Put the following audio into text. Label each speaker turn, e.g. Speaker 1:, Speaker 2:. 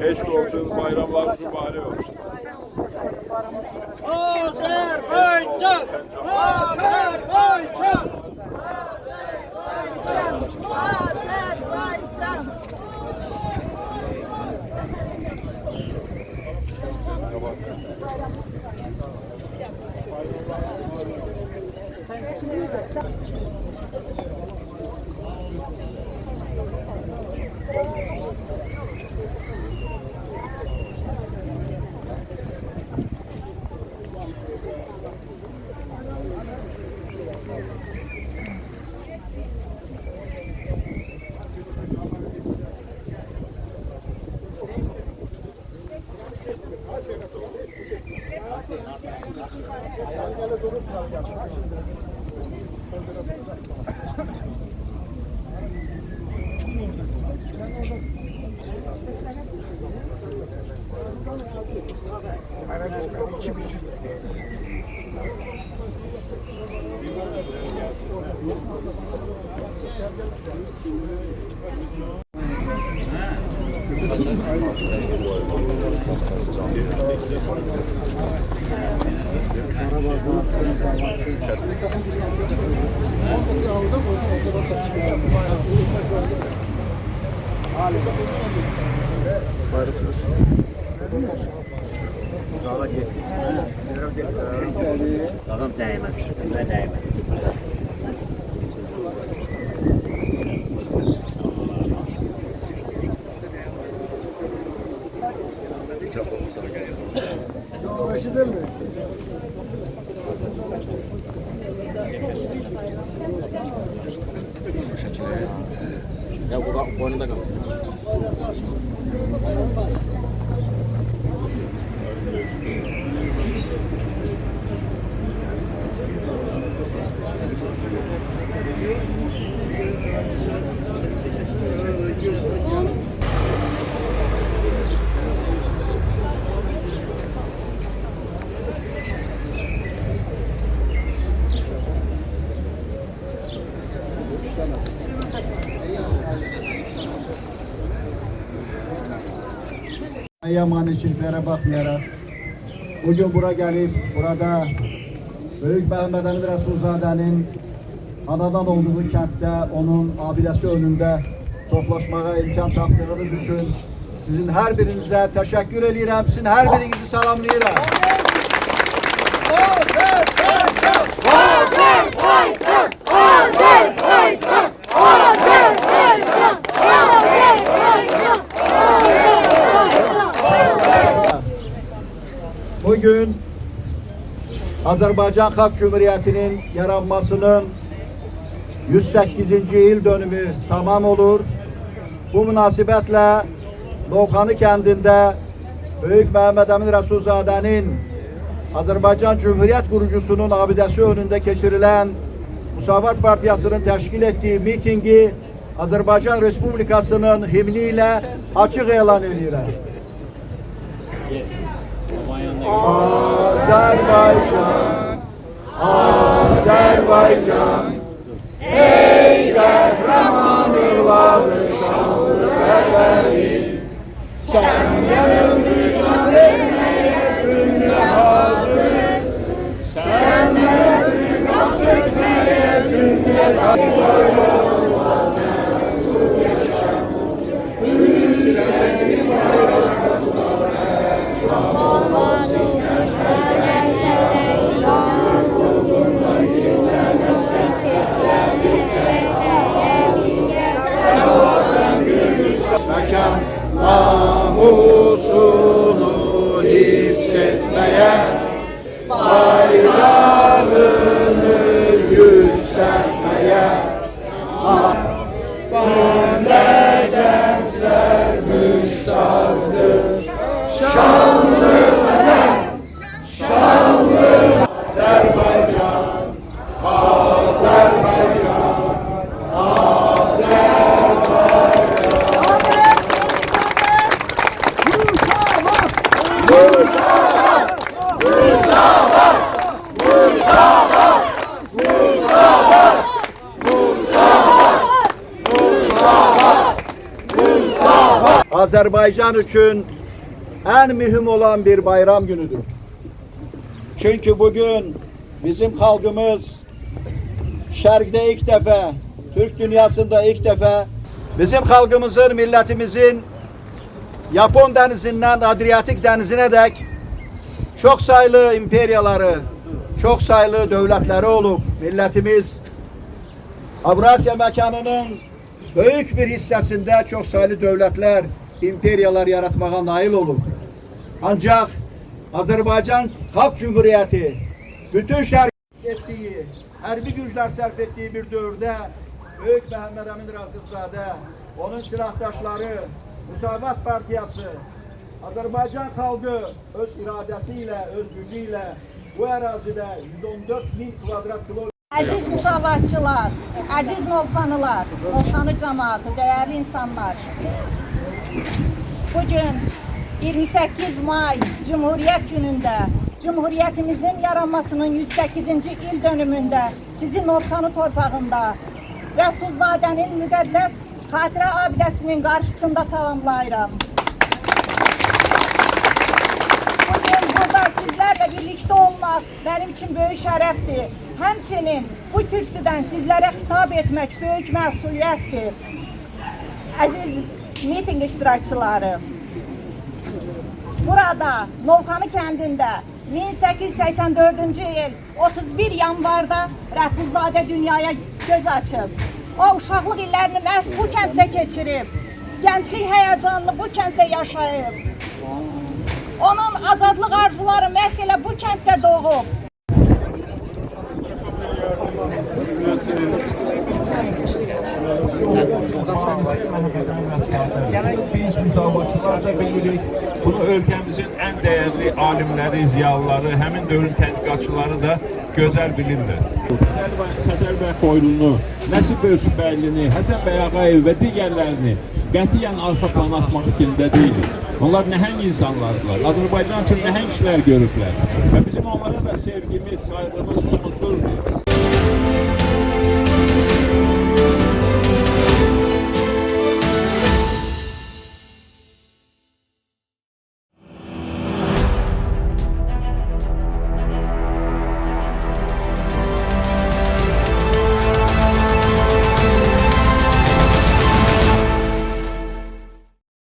Speaker 1: eşk olsun, bayramlarınız mübarek olsun.
Speaker 2: Azerbaycan! Azerbaycan! Azerbaycan!
Speaker 3: Tamam değmez. Ne değmez. Ya bu boynunda kal.
Speaker 4: Yamançiliklere bakmayarak bugün buraya gelip burada Büyük Mehmet Emin Resulzade'nin anadan olduğu kentte onun abidesi önünde toplaşmaya imkan tapdığınız için sizin her birinize teşekkür ediyorum. Sizin her birinizi salamlayıram.
Speaker 2: Azerbaycan! Azerbaycan! Azerbaycan! Azerbaycan! Azerbaycan!
Speaker 4: Bugün Azerbaycan Halk Cumhuriyeti'nin yaranmasının 108. yıl dönümü tamam olur. Bu münasebetle Lovxanı kendinde Büyük Mehmet Emin Resulzade'nin Azerbaycan Cumhuriyet kurucusunun abidesi önünde geçirilen Musavat Partiyası'nın teşkil ettiği mitingi Azerbaycan Respublikası'nın himniyle açık elan edilir. Azerbaycan, Azerbaycan, ey kahramanı vardı şanlı bedenin, senden ömrü can vermeye cümle hazırız, senden ömrü kan dökmeye cümle bayramlar mesut yaşam, üzerinde bayramlar esram olmasın. Mekan namusunu hissetmeye, bayrağını yükseltmeye, cümleden sermüşlerdir şanlı vatan, şanlı Azerbaycan, Azerbaycan, Azerbaycan için en mühim olan bir bayram günüdür. Çünkü bugün bizim halkımız Şərqdə ilk defa, Türk dünyasında ilk defa bizim halkımızın, milletimizin Japon denizinden Adriyatik denizine dek çok sayılı imperiyaları, çok sayılı devletleri olup milletimiz Avrasya mekanının büyük bir hissesinde çok sayılı devletler, imperiyalar yaratmağa nail olup. Ancak Azerbaycan Halk Cumhuriyeti bütün şerh ettiği, hərbi gücler sarf ettiği bir dövrde Büyük Mehmet Emin Rasifzade, onun silahdaşları, Müsavat Partiyası, Azerbaycan halkı öz iradesiyle, öz gücüyle bu arazide 114.000 kvadrat kilometre.
Speaker 5: Aziz müsavatçılar, aziz Novxanılar, Novxanı cemaati, değerli insanlar. Bugün 28 May Cumhuriyet gününde, Cumhuriyetimizin yaranmasının 108. il dönümünde sizi Novxanı torpağında Rəsulzade'nin müqəddəs xatirə abidəsinin karşısında salamlayıram. Bugün burada sizlerle birlikte olmak benim için büyük şərəfdir. Həmçinin bu kürsüden sizlere hitap etmek büyük məsuliyyətdir. Aziz miting iştirakçıları, burada Novxanı kəndində 1884-cü il 31 yanvarda Rəsulzadə dünyaya göz açıb. O uşaqlıq illərini məhz bu kənddə keçirib. Gənclik həyəcanını bu kənddə yaşayıb. Onun azadlıq arzuları məhz elə bu kənddə doğub.
Speaker 1: Biz müsavatçılar da bilirik. Bunu ülkemizin en değerli alimleri, ziyalıları, hemin dövrün tədqiqatçıları da gözəl bilirler. Xəzər bəy Xoylunu, Nəsib Özbəylini, Həsən bəy Ağayev və digərlərini qətiyyən arxa plana atmaq fikrində deyilir. Onlar nəhəng insanlardılar. Azərbaycan üçün nəhəng işlər görüblər. Və bizim onlara da sevgimiz, saygımız sonsuzdur.